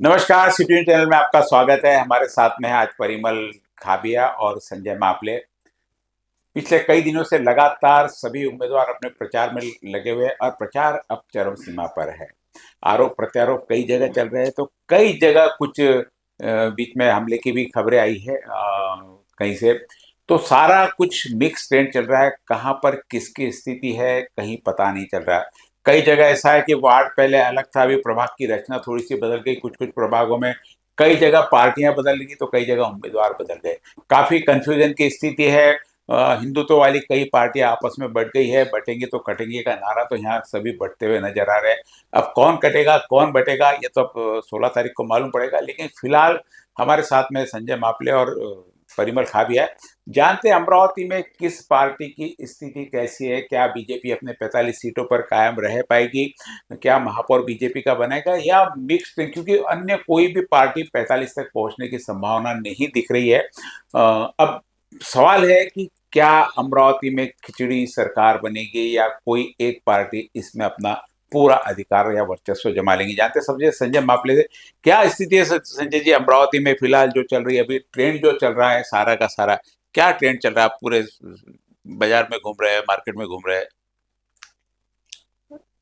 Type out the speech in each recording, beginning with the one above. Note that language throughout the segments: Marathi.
नमस्कार, सिटी चैनल में आपका स्वागत है। हमारे साथ में है आज परिमल खाबिया और संजय मापले। पिछले कई दिनों से लगातार सभी उम्मीदवार अपने प्रचार में लगे हुए हैं और प्रचार अब चरम सीमा पर है। आरोप प्रत्यारोप कई जगह चल रहे हैं, तो कई जगह कुछ बीच में हमले की भी खबरें आई है कहीं से। तो सारा कुछ मिक्स ट्रेंड चल रहा है, कहाँ पर किसकी स्थिति है कहीं पता नहीं चल रहा है। कई जगह ऐसा है कि वार्ड पहले अलग था, अभी प्रभाग की रचना थोड़ी सी बदल गई, कुछ कुछ प्रभागों में कई जगह पार्टियां बदल गई तो कई जगह उम्मीदवार बदल गए। काफी कंफ्यूजन की स्थिति है। हिंदुत्व वाली कई पार्टियां आपस में बट गई है, बटेंगे तो कटेंगे का नारा तो यहाँ सभी बढ़ते हुए नजर आ रहे हैं। अब कौन कटेगा कौन बटेगा ये तो अब 16 तारीख को मालूम पड़ेगा, लेकिन फिलहाल हमारे साथ में संजय मापले और परिमल खाबिया है। जानते हैं अमरावती में किस पार्टी की स्थिति कैसी है, क्या बीजेपी अपने 45 सीटों पर कायम रह पाएगी, क्या महापौर बीजेपी का बनेगा या मिक्स, क्योंकि अन्य कोई भी पार्टी 45 तक पहुंचने की संभावना नहीं दिख रही है। अब सवाल है कि क्या अमरावती में खिचड़ी सरकार बनेगी या कोई एक पार्टी इसमें अपना पूरा अधिकार या वर्चस्व जमा लेंगी। जानते सबसे संजय मापले से क्या स्थिति है। संजय जी, अमरावती में फिलहाल जो चल रही है, अभी ट्रेंड जो चल रहा है सारा का सारा, क्या ट्रेंड चल रहा है? आप पूरे बाजार में घूम रहे हैं, मार्केट में घूम रहे हैं।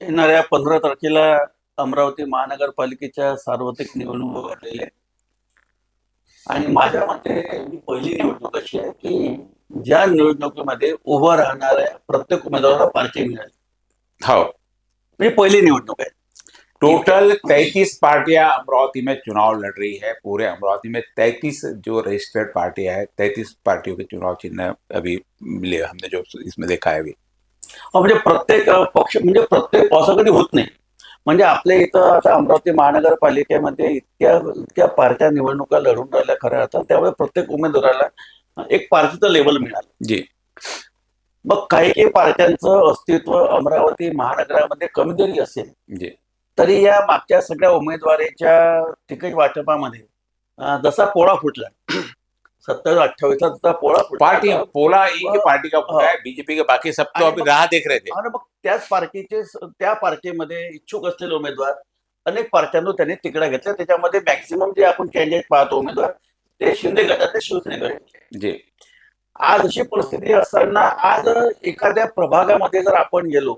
येणाऱ्या 15 तारखेला अमरावती महानगरपालिकेच्या सार्वत्रिक निवडणुका भरलेल्या आहेत. आणि माझ्या मते ही पहिली निवडणूक अशी आहे की ज्या निवडणुकीमध्ये उभं राहणाऱ्या प्रत्येक उमेदवाराला पार्टी मिळाली. हो, म्हणजे पहिली निवडणूक आहे. टोटल 33 पार्टियां अमरावती में चुनाव लड़ रही है। पूरे अमरावती में 33 जो रजिस्टर्ड पार्टियां है, 33 पार्टियों के चुनाव चिन्ह अभी मिले, हमने जो इसमें देखा है अभी। म्हणजे प्रत्येक पक्ष म्हणजे प्रत्येक असं कधी होत नाही. म्हणजे आपल्या इथं आता अमरावती महानगरपालिकेमध्ये इतक्या इतक्या पार्ट्या निवडणुका लढून राहिल्या खऱ्या अर्थात, त्यामुळे प्रत्येक उमेदवाराला एक पार्टीचं लेबल मिळालं. जी मग काही काही पार्ट्यांचं अस्तित्व अमरावती महानगरामध्ये कमी जरी असेल जी तरी या मागच्या सगळ्या उमेदवारीच्या तिकीट वाटपामध्ये जसा पोळा फुटला 27-28 जसा पोळा फुटला पार्टी पोला एक ही पार्टी का फुटा है, बीजेपी के बाकी सब तो आणि अभी मग राह देख रहे थे। आणि मग त्या पार्टीमध्ये इच्छुक असलेले उमेदवार अनेक पार्ट्यांना त्यांनी तिकडा घेतल्या. त्याच्यामध्ये मॅक्सिमम जे आपण कॅन्डिडेट पाहतो उमेदवार ते शिंदे गटाचे, शिवसेने गटाचे. जी आज अशी परिस्थिती असताना आज एखाद्या प्रभागामध्ये जर आपण गेलो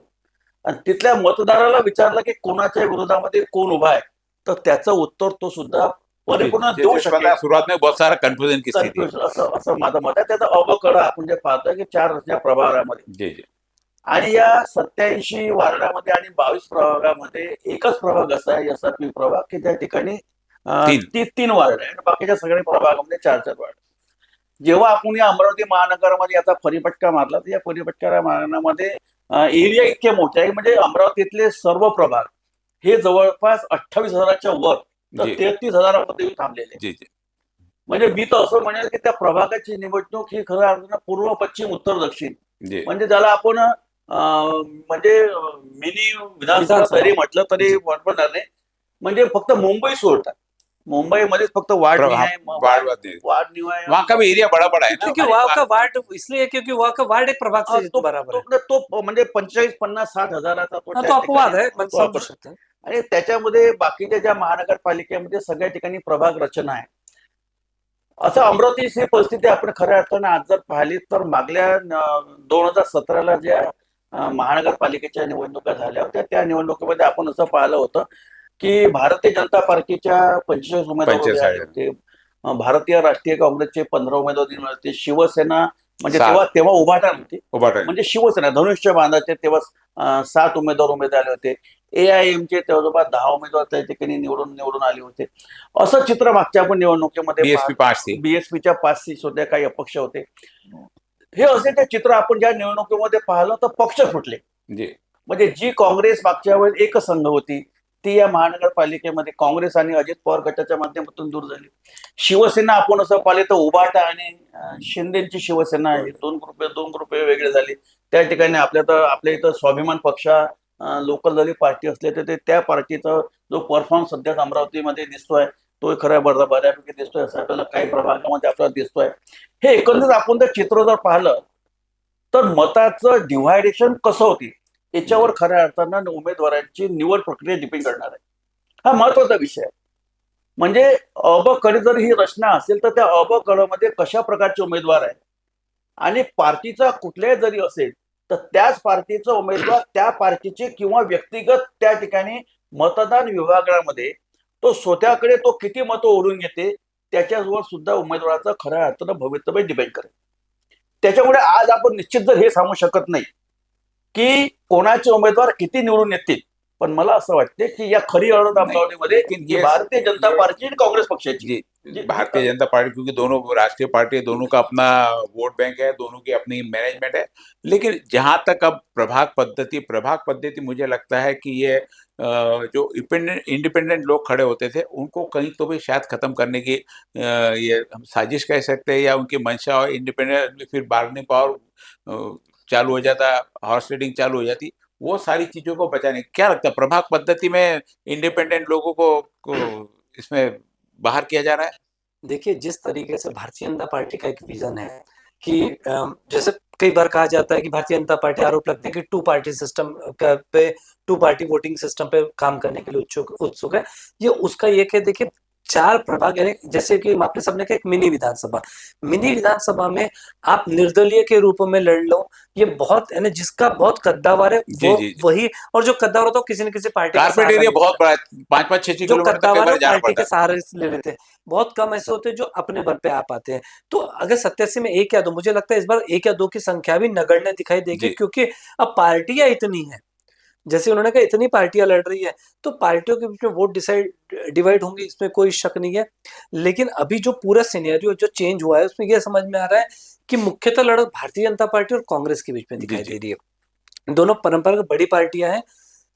आणि तिथल्या मतदाराला विचारलं की कोणाच्या विरोधामध्ये कोण उभा आहे, तर त्याचं उत्तर तो सुद्धा परिपूर्ण देऊ शकेल. शुरुआत में बहुत सारा कंफ्यूजन की स्थिति। असं असं माझं मत आहे. त्याचा अवकडा आपण जे पाहतोय की 4 रचना प्रभागामध्ये जी जी आणि या 87 वार्डामध्ये आणि 22 प्रभागामध्ये एकच प्रभाग असा आहे एसआरपी प्रभाग की त्या ठिकाणी तीन वार्ड आहे आणि बाकीच्या सगळ्या प्रभागामध्ये 4 वार्ड. जेव्हा आपण या अमरावती महानगरामध्ये आता परिपटका मारला तर या परिपटका मारण्यामध्ये एरिया इतके मोठे आहे, म्हणजे अमरावतीतले सर्व प्रभाग हे जवळपास 28,000च्या वर तर 33,000मध्ये थांबलेले. जी जी म्हणजे मी तर असं म्हणेल की त्या प्रभागाची निवडणूक ही खरं अर्थानं पूर्व पश्चिम उत्तर दक्षिण म्हणजे ज्याला आपण म्हणजे मिनी विधानसभा जरी म्हटलं तरी वाटणार नाही. म्हणजे फक्त मुंबई सोडतात, मुंबईमध्ये फक्त वार्ड निवाय वहाँ का भी एरिया बड़ा बड़ा है ना, क्योंकि वहाँ का वार्ड इसलिए क्योंकि वहाँ का वार्ड एक प्रभाग से बराबर है. तो म्हणजे 45, 50, 60 हजाराचा तो अपवाद है, पण समजू शकतो. आणि त्याच्यामध्ये बाकीच्या ज्या महानगरपालिकेमध्ये सगळ्या ठिकाणी प्रभाग रचना आहे. असं अमरावतीची परिस्थिती आपण खऱ्या अर्थानं आज जर पाहिली तर मागल्या 2017ला ज्या महानगरपालिकेच्या निवडणुका झाल्या होत्या त्या निवडणुकीमध्ये आपण असं पाहिलं होतं की भारतीय जनता पार्टीच्या 25 उमेदवार होते, भारतीय राष्ट्रीय काँग्रेसचे 15 उमेदवार दिले होते, शिवसेना म्हणजे तेव्हा उभाटा नव्हती, म्हणजे शिवसेना धनुष्य बांधाचे तेव्हा 7 उमेदवार आले होते. AIMचे तेव्हा 10 उमेदवार त्या ठिकाणी निवडून आले होते. असं चित्र मागच्या आपण निवडणुकीमध्ये BSPच्या 5 सीट होत्या, काही अपक्ष होते. हे असे ते चित्र आपण ज्या निवडणुकीमध्ये पाहिलं तर पक्ष फुटले. म्हणजे जी काँग्रेस मागच्या वेळेस एक संघ होती ती या महानगरपालिकेमध्ये काँग्रेस आणि अजित पवार गटाच्या माध्यमातून दूर झाली. शिवसेना आपण असं पाहिले तर उभाटा आणि शिंदेची शिवसेना हे दोन ग्रुप वेगळे झाले. त्या ठिकाणी आपल्या इथं स्वाभिमान पक्ष लोकल दलित पार्टी असले तर त्या पार्टीचा जो परफॉर्मन्स सध्या अमरावतीमध्ये दिसतोय तो खऱ्या बऱ्यापैकी दिसतोय असं आपल्याला काही प्रभागामध्ये आपल्याला दिसतोय. हे एकंदरीत आपण जर चित्र जर पाहिलं तर मताचं डिव्हायडेशन कसं होती याच्यावर खऱ्या अर्थानं उमेदवारांची निवड प्रक्रिया डिपेंड करणार आहे. हा महत्वाचा विषय आहे. म्हणजे अ ब क जर ही रचना असेल तर त्या अ ब क मध्ये कशा प्रकारचे उमेदवार आहे आणि पार्टीचा कुठल्याही जरी असेल तर त्याच पार्टीचा उमेदवार त्या पार्टीचे किंवा व्यक्तिगत त्या ठिकाणी मतदान विभागामध्ये तो स्वतःकडे तो किती मतं ओढून घेते त्याच्यावर सुद्धा उमेदवाराचं खऱ्या अर्थानं भवितव्य डिपेंड करेल. त्याच्यामुळे आज आपण निश्चित जर हे सांगू शकत नाही की कोणाचे उमेदवार किती निवडून येतील, पण मला असं वाटते की या खरी लढत नहीं, अमरावतीमध्ये लेकिन ही ये भारतीय जनता ये पार्टी आणि काँग्रेस पक्षाची. जी जी भारतीय जनता पार्टी, क्योंकि दोनों राष्ट्रीय पार्टी है, दोनों का अपना वोट बैंक है, दोनों की अपनी मैनेजमेंट है। लेकिन जहां तक अब प्रभाग पद्धति मुझे लगता है कि ये जो इंडिपेंडेंट लोग खड़े होते थे उनको कहीं तो भी शायद खत्म करने की ये हम साजिश कह सकते हैं, या उनकी मंशा और इंडिपेंडेंट फिर बार्गेनिंग पावर चालू हो जाता, हॉर्स ट्रेडिंग चालू हो जाती, वो सारी चीजों को बचाने, क्या लगता है प्रभाग पद्धति में इंडिपेंडेंट लोगों को इसमें बाहर किया जा रहा है? देखिए, जिस तरीके से भारतीय जनता पार्टी का एक विजन है कि जैसे कई बार कहा जाता है कि भारतीय जनता पार्टी आरोप लगते हैं कि टू पार्टी वोटिंग सिस्टम पे काम करने के लिए उत्सुक है। ये उसका एक है, देखिए 4 प्रभाग यानी जैसे कि आपने सबने कहा एक मिनी विधानसभा में आप निर्दलीय के रूप में लड़ लो, ये बहुत यानी जिसका बहुत कद्दावर है जी, वो जी, जी। वही, और जो कद्दावर होता है वो किसी न किसी पार्टी का कारपेट सहारा एरिया लेता बहुत है। बड़ा है, 5-5, 6-6 जो किलोमीटर तक कई कद्दावर है बार वो जाना पार्टी पड़ता के है। सहारे से ले लेते हैं। बहुत कम ऐसे होते हैं जो अपने बल पे आ पाते हैं। तो अगर 87 में 1 या 2, मुझे लगता है इस बार 1 या 2 की संख्या भी नगण्य दिखाई देगी, जी। क्योंकि अब पार्टियां इतनी हैं। जैसे उन्होंने कहा इतनी पार्टियां लड़ रही है, तो पार्टियों के बीच में वोट डिवाइड होंगे, इसमें कोई शक नहीं है। लेकिन अभी जो पूरा सिनेरियो जो चेंज हुआ है उसमें यह समझ में आ रहा है कि मुख्यतः लड़त भारतीय जनता पार्टी और कांग्रेस के बीच में जी, दिखाई जी। दे रही है। दोनों परंपरागत बड़ी पार्टियां हैं।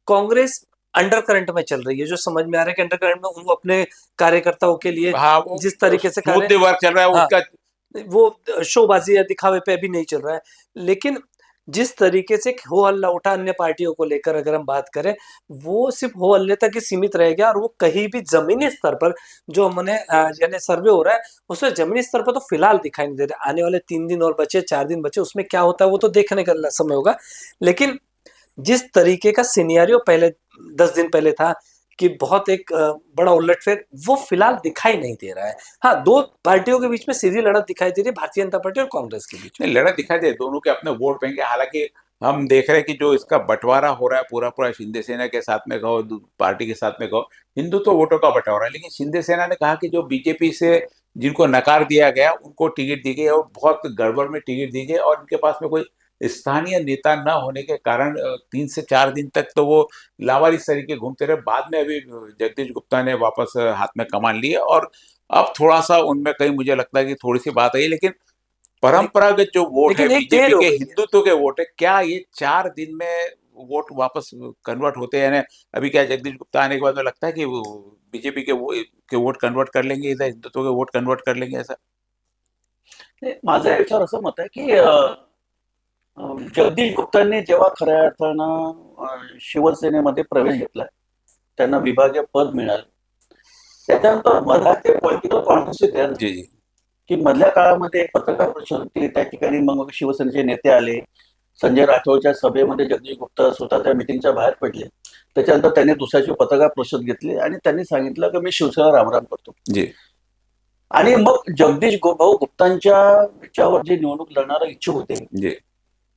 कांग्रेस अंडर करंट में चल रही है, जो समझ में आ रहा है कि अंडर करंट में वो अपने कार्यकर्ताओं के लिए हाँ, वो जिस तरीके से कार्य, स्मूथली वर्क चल रहा है हाँ, उसका। वो शोबाजी या दिखावे पे अभी नहीं चल रहा है। लेकिन जिस तरीके से हो हल्ला उठा अन्य पार्टियों को लेकर अगर हम बात करें, वो सिर्फ हो हल्ले तक ही सीमित रह गया, और वो कहीं भी जमीनी स्तर पर जो हमने यानी सर्वे हो रहा है उसमें जमीनी स्तर पर तो फिलहाल दिखाई नहीं दे रहा। आने वाले 3 दिन और बचे, 4 दिन बचे, उसमें क्या होता है वो तो देखने का समय होगा। लेकिन जिस तरीके का सिनेरियो पहले 10 दिन पहले था कि बहुत एक बड़ा उलटफेर, वो फिलहाल दिखाई नहीं दे रहा है। हाँ, 2 पार्टियों के बीच में सीधी लड़त दिखाई दे रही है, भारतीय जनता पार्टी और कांग्रेस के बीच में। नहीं, लड़त दिखाई दे, दोनों के अपने वोट बैंक है। हालांकि हम देख रहे हैं कि जो इसका बंटवारा हो रहा है पूरा पूरा, शिंदे सेना के साथ में कहो, पार्टी के साथ में कहो, हिंदुत्व वोटों का बंटवारा है। लेकिन शिंदे सेना ने कहा कि जो बीजेपी से जिनको नकार दिया गया उनको टिकट दी गई, और बहुत गड़बड़ में टिकट दी गई, और उनके पास में कोई स्थानीय नेता न होने के कारण 3 से 4 दिन तक तो वो लावारिस तरीके घूमते रहे। बाद में अभी जगदीश गुप्ता ने वापस हाथ में कमान लिए, और अब थोड़ा सा उनमें कहीं मुझे लगता है कि थोड़ी सी बात आई। लेकिन परंपरागत जो वोट है लेकिन एक बीजेपी देर हो के, गई है। हिंदुत्व के वोट है, क्या ये 4 दिन में वोट वापस कन्वर्ट होते हैं? यानी अभी क्या जगदीश गुप्ता आने के बाद में लगता है कि वो बीजेपी के वोट कन्वर्ट कर लेंगे, इधर हिंदुत्व के वोट कन्वर्ट कर लेंगे ऐसा? माझं याच्यावर असं मत आहे की जगदीश गुप्तांनी जेव्हा खऱ्या अर्थानं शिवसेनेमध्ये प्रवेश घेतला, त्यांना विभागीय पद मिळालं, त्याच्यानंतर मला ते पॉलिटिकल कॉन्फरन्स तयार झाली जी, जी। की मधल्या काळामध्ये एक पत्रकार परिषद होती, त्या ठिकाणी मग शिवसेनेचे नेते आले. संजय राठोडच्या सभेमध्ये जगदीश गुप्ता स्वतः त्या मिटिंगच्या बाहेर पडले. त्याच्यानंतर त्यांनी दुसऱ्याची पत्रकार परिषद घेतली आणि त्यांनी सांगितलं की मी शिवसेना रामराम करतो. जी, आणि मग जगदीश भाऊ गुप्तांच्या याच्यावर जे निवडणूक लढणारे इच्छुक होते, जी।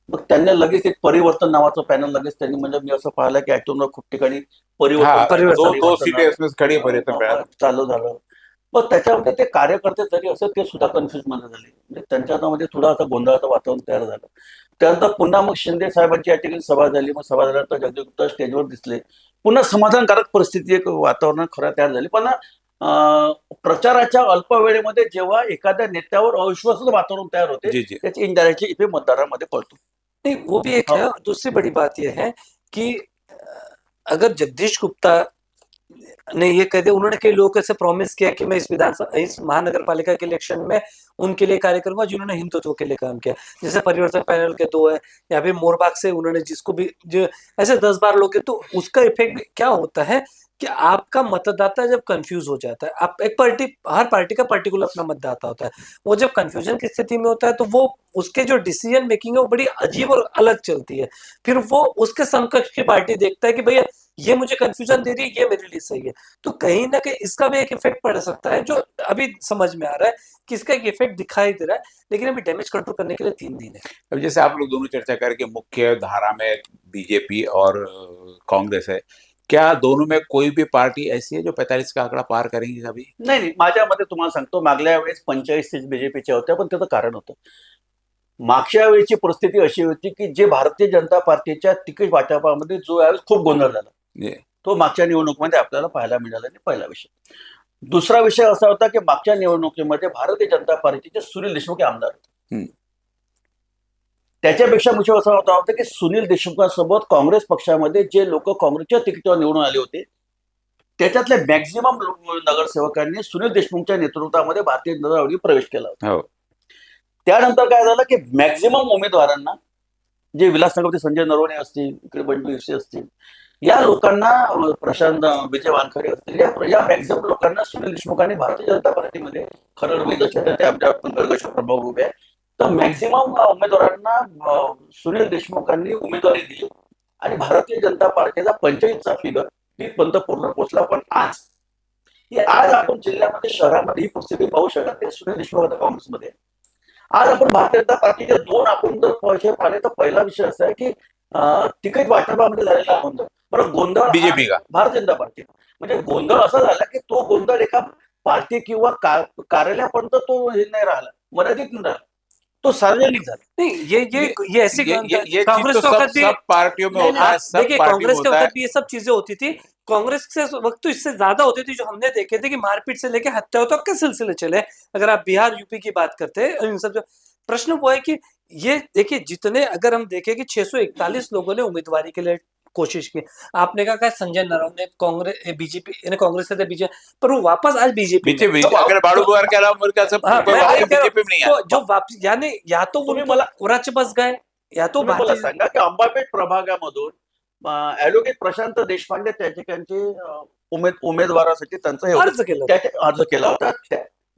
मग त्यांनी लगेच एक परिवर्तन नावाचं पॅनल लगेच त्यांनी, म्हणजे मी असं पाहिलं की ऍक्च्युअली खूप ठिकाणी हाँ, परिवर्तन दो सीटें इसमें से खड़ी है परिवर्तन पैनल। चालू झालं. मग त्याच्यामध्ये ते कार्यकर्ते जरी असत ते सुद्धा कन्फ्युज मध्ये झाले, म्हणजे त्यांच्यामध्ये थोडा आता गोंधळाचं वातावरण तयार झालं. त्यानंतर पुन्हा मग शिंदे साहेबांची या ठिकाणी सभा झाली. मग सभा झाल्यानंतर जगदीश गुप्ता स्टेजवर दिसले. पुन्हा समाधानकारक परिस्थिती एक वातावरण खरं तयार झाली. पण प्रचाराच्या अल्प वेळेमध्ये जेव्हा एखाद्या नेत्यावर अविश्वासाचं वातावरण तयार होते, जी, जी। त्याची इनडायरेक्टली इथे मतदारांमध्ये पडतो. नहीं, वो भी एक हाँ। है। और दूसरी बड़ी बात यह है कि अगर जगदीश गुप्ता ने ये कह दिया, उन्होंने कई लोगों को ऐसे प्रॉमिस किया कि मैं इस महानगर पालिका के इलेक्शन में उनके लिए कार्य करूंगा जिन्होंने हिंदुत्व के लिए काम किया। जैसे परिवर्तन पैनल के 2 है, या फिर मोरबाग से उन्होंने जिसको भी जो ऐसे 10-12 लोग हैं, तो उसका इफेक्ट क्या होता है कि आपका मतदाता जब कंफ्यूज हो जाता है, आप हर पार्टी का पर्टिकुलर अपना मतदाता होता है, वो जब कंफ्यूजन की स्थिति में होता है तो वो उसके जो डिसीजन मेकिंग है वो बड़ी अजीब और अलग चलती है। फिर वो उसके समकक्ष की पार्टी देखता है कि भैया ये मुझे कंफ्यूजन दे रही है, ये मेरे लिए सही है। तो कहीं ना कहीं इसका भी एक इफेक्ट पड़ सकता है, जो अभी समझ में आ रहा है कि इसका एक इफेक्ट दिखाई दे रहा है, लेकिन अभी डैमेज कंट्रोल करने के लिए 3 दिन है। अब जैसे आप लोग दोनों चर्चा करके मुख्य धारा में बीजेपी और कांग्रेस है, क्या दोनों में कोई भी पार्टी ऐसी है जो 45 का आंकड़ा पार करेंगी कभी? नाही, माझ्या मते तुम्हाला सांगतो, मागल्या वेळेस 45 सीट बीजेपीच्या होत्या, पण त्याचं कारण होतं. मागच्या वेळेची परिस्थिती अशी होती की जे भारतीय जनता पार्टीच्या तिकीट वाटपामध्ये जो यावेळेस खूप गोंधळ झाला, जे तो मागच्या निवडणुकीमध्ये आपल्याला पाहायला मिळाला नाही. पहिला विषय. दुसरा विषय असा होता की मागच्या निवडणुकीमध्ये भारतीय जनता पार्टीचे सुनील देशमुख हे आमदार होते. हम्म. त्याच्यापेक्षा मुख्य असा होता की सुनील देशमुखांसोबत काँग्रेस पक्षामध्ये जे लोक काँग्रेसच्या तिकिटावर निवडून आले होते, त्याच्यातले मॅक्झिमम नगरसेवकांनी सुनील देशमुखच्या नेतृत्वामध्ये भारतीय जनता पार्टीत प्रवेश केला होता. हो. त्यानंतर काय झालं की मॅक्झिमम उमेदवारांना, जे विलासनगरचे संजय नरवणे असतील, इकडे बंडू इसे असतील, या लोकांना, प्रशांत विजय वानखडे असतील, या मॅक्झिमम लोकांना सुनील देशमुखांनी भारतीय जनता पार्टीमध्ये खरड ते आमच्या गडगश प्रभाव उभे आहे, तर मॅक्झिमम उमेदवारांना सुनील देशमुखांनी उमेदवारी दिली आणि भारतीय जनता पार्टीचा 45चा फिगर तिथपर्यंत पूर्ण पोहोचला. पण आज आपण जिल्ह्यामध्ये, शहरामध्ये ही परिस्थिती पाहू शकत नाही. सुनील देशमुख आता काँग्रेसमध्ये. आज आपण भारतीय जनता पार्टीचे दोन आपण जर विषय पाहिले तर पहिला विषय असा आहे की तिकीट वाटपामध्ये झालेला गोंधळ. बरं, गोंधळ बीजेपी का? भारतीय जनता पार्टी. म्हणजे गोंधळ असा झाला की तो गोंधळ एका पार्टी किंवा कार्यालयापर्यंत तो हे नाही राहिला, मर्यादित नाही राहिला, तो सार्वजनिक झाला. नहीं, ये ऐसी ये कांग्रेस चीज के तो वक्त भी, सब पार्टियों में नहीं, होता है, सब देखिए पार्टियों में कांग्रेस के होता है। वक्त भी ये सब चीजें होती थी। कांग्रेस के वक्त तो इससे ज्यादा होती थी, जो हमने देखे थे कि मारपीट से लेके हत्याओं तक के सिलसिले चले। अगर आप बिहार यूपी की बात करते हैं, इन सब प्रश्न वो है कि ये देखिए, जितने अगर हम देखें कि 641 लोगों ने उम्मीदवारी के लिए कोशिश की। आपने कहा संजय नरवणे कांग्रेस बीजेपी कांग्रेस से थे, बीजेपी पर वो वापस आज बीजेपी बीजेपी तो अगर बाळू बुवार के अलावा मेरे ख्याल से हाँ, कोई मैं और वही कह रहा हूं, बीजेपी में नहीं तो है। जो वापस, यानी या तो वो तुम्ही मला उराचे बस गए, या तो तुम्ही मला भारतीय सांगा की अंबापेठ प्रभागामधून ॲडव्होकेट प्रशांत देशपांडे त्या ठिकाणचे उमेदवारासाठी त्यांचं हे होतं. अर्ज केलं. अर्ज केला होता.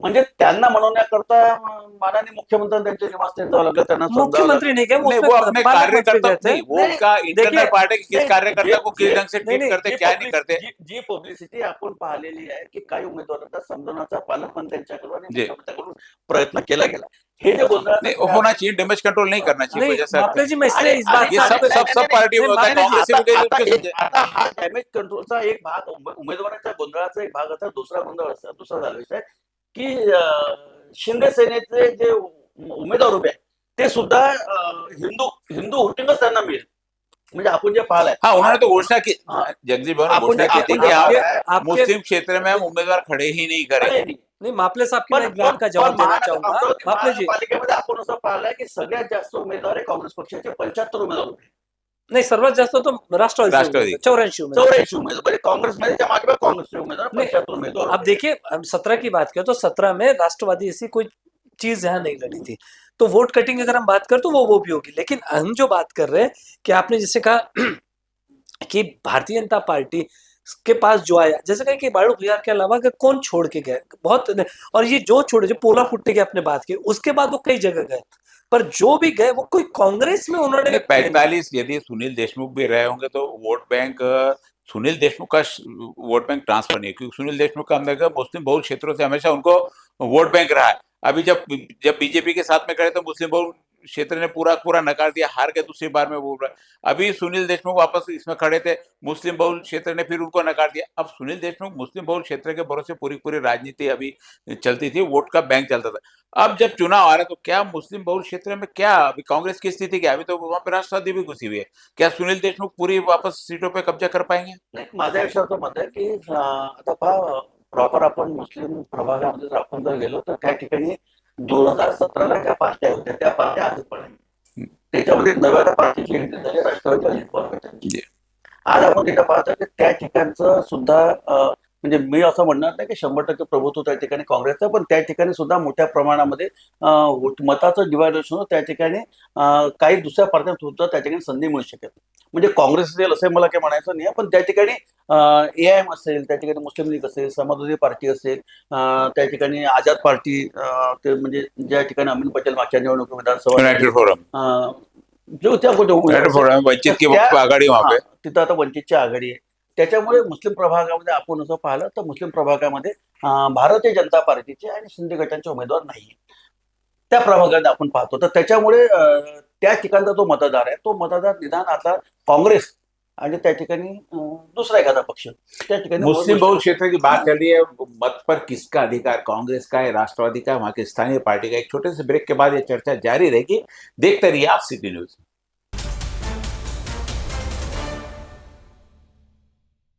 म्हणजे त्यांना म्हणवण्याकरता माननीय मुख्यमंत्र्यांनी त्यांच्या निवासस्थानी जावं लागलं, त्यांना समजावं लागलं. मुख्यमंत्री नहीं गए, नहीं, वो अपने कार्यकर्ता नहीं, वो नहीं, उनका इंटरनल देखिए, पार्टी किस नहीं, कार्यकर्ता को किस ढंग से नहीं, ट्रीट करते, जी क्या नहीं करते। जी पब्लिसिटी आपण पाहिलेली आहे की काही उमेदवारांना समजवण्याचा पालकमंत्र्यांच्याकडून आणि जी. मुख्यमंत्र्यांकडून प्रयत्न केला गेला. हे जे गोंधळ नहीं, होना चाहिए, डैमेज कंट्रोल नहीं करना चाहिए नहीं, कोई जैसा। मापले जी, मैं इसलिए इस बात ये से सब सब सब पार्टियों में होता है, कांग्रेस से भी कई लोग के समझे। आता हा डॅमेज कंट्रोलचा एक भाग, उमेदवाराच्या गोंधळाचा एक भाग होता. दुसरा गोंधळ असा, दुसरा झाला विषय की शिंदे सेनेचे जे उमेदवार उभे आहेत ते सुद्धा हिंदू वोटिंगच त्यांना मिळेल. म्हणजे आपण जे पाहिलंय, हाँ, उन्होंने तो घोषणा की, हाँ। जगदीश भाई ने आपण- घोषणा की थी आपण- कि आप- हम मुस्लिम क्षेत्र में हम उम्मीदवार खड़े ही नहीं करेंगे। नहीं, मापले साहब की मैं एक बात का जवाब देना चाहूंगा। मापले जी, महानगरपालिकेमध्ये आपण असं पाहिलंय की सगळ्यात जास्त उमेदवार आहे काँग्रेस पक्षाचे, 75 उमेदवार होते. नहीं, सर्वात जास्त तो राष्ट्रवादी राष्ट्रवादी। 84 उमेदवार। 84 उमेदवार म्हणजे काँग्रेसमध्ये, त्या मागे काँग्रेसचे उमेदवार नहीं, 75 उमेदवार अब होते. देखिए, हम 17 की बात करें तो 17 में राष्ट्रवादी ऐसी कोई चीज यहाँ नहीं लड़ी थी, तो वोट कटिंग अगर हम बात करें तो वो भी होगी। लेकिन हम जो बात कर रहे हैं कि आपने जैसे कहा कि भारतीय जनता पार्टी के पास जो आया, जैसे कहा कि बाळू बिहार के अलावा अगर कौन छोड़ के गए, बहुत, और ये जो छोड़े, जो पोला फुट्टे की आपने बात की, उसके बाद वो कई जगह गए, पर जो भी गए वो कोई कांग्रेस में उन्होंने 45 यदि सुनील देशमुख भी रहे होंगे तो वोट बैंक सुनील देशमुख का वोट बैंक ट्रांसफर नहीं है, क्योंकि सुनील देशमुख का हमने कहा मुस्लिम बहुल क्षेत्रों से हमेशा उनको वोट बैंक रहा है। अभी जब बीजेपी के साथ में खड़े तो मुस्लिम बहुल क्षेत्र ने पूरा नकार दिया, हार के दूसरी बार में बोल रहा है। अभी सुनील देशमुख वापस इसमें खड़े थे, मुस्लिम बहुल क्षेत्र ने फिर उनको नकार दिया। अब सुनील देशमुख मुस्लिम बहुल क्षेत्र के भरोसे पूरी राजनीति अभी चलती थी, वोट का बैंक चलता था। अब जब चुनाव आ रहा है तो क्या मुस्लिम बहुल क्षेत्र में क्या अभी कांग्रेस की स्थिति क्या है? अभी तो वहां पे राष्ट्रवादी भी घुसी हुई है, क्या सुनील देशमुख पूरी वापस सीटों पे कब्जा कर पाएंगे? नाही, माझ्या विषयाचं मत आहे की आता पहा, प्रॉपर आपण मुस्लिम प्रभागामध्ये जर आपण जर गेलो तर त्या ठिकाणी 2017ला ज्या पार्ट्या होत्या त्या पार्ट्या आज पण आहेत. त्याच्यामध्ये नव्या पार्टीची एंट्री झाली, राष्ट्रवादी अजित पवार गटाची. आज आपण तिथं पाहतो की त्या ठिकाणचं सुद्धा म्हणजे मी असं म्हणणार नाही की 100% प्रभुत्व त्या ठिकाणी काँग्रेसचं, पण त्या ठिकाणी सुद्धा मोठ्या प्रमाणामध्ये मताचं डिवायडेशन होतं. त्या ठिकाणी काही दुसऱ्या पार्ट्या सुद्धा त्या ठिकाणी संधी मिळू शकेल. म्हणजे काँग्रेस असेल असं मला काही म्हणायचं नाही, पण त्या ठिकाणी AIM असेल, त्या ठिकाणी मुस्लिम लीग असेल, समाजवादी पार्टी असेल, त्या ठिकाणी आझाद पार्टी, ते म्हणजे ज्या ठिकाणी अमीन पटेल मागच्या निवडणूक विधानसभा यूनाइटेड फोरम, जो त्या यूनाइटेड फोरम वंचित की त्या- आघाड़ी वहां पे, तिथं आता वंचितची आघाडी आहे. त्याच्यामुळे मुस्लिम प्रभागामध्ये आपण असं पाहिलं तर मुस्लिम प्रभागामध्ये भारतीय जनता पार्टीचे आणि शिंदे गटाचे उमेदवार नाही, त्या प्रभागात आपण पाहतो. तर त्याच्यामुळे त्या ठिकाणचा जो मतदार आहे तो मतदार निदान आता काँग्रेस आणि त्या ठिकाणी दुसरा एखादा पक्ष त्या ठिकाणी मुस्लिम बहुल क्षेत्र की बात चल रही है, मत पर किसका अधिकार, कांग्रेस का है, राष्ट्रवादी का, वहां की स्थानीय पार्टी का? एक छोटे से ब्रेक के बाद ये चर्चा जारी रहेगी। देखते रहिए आप सिटी न्यूज।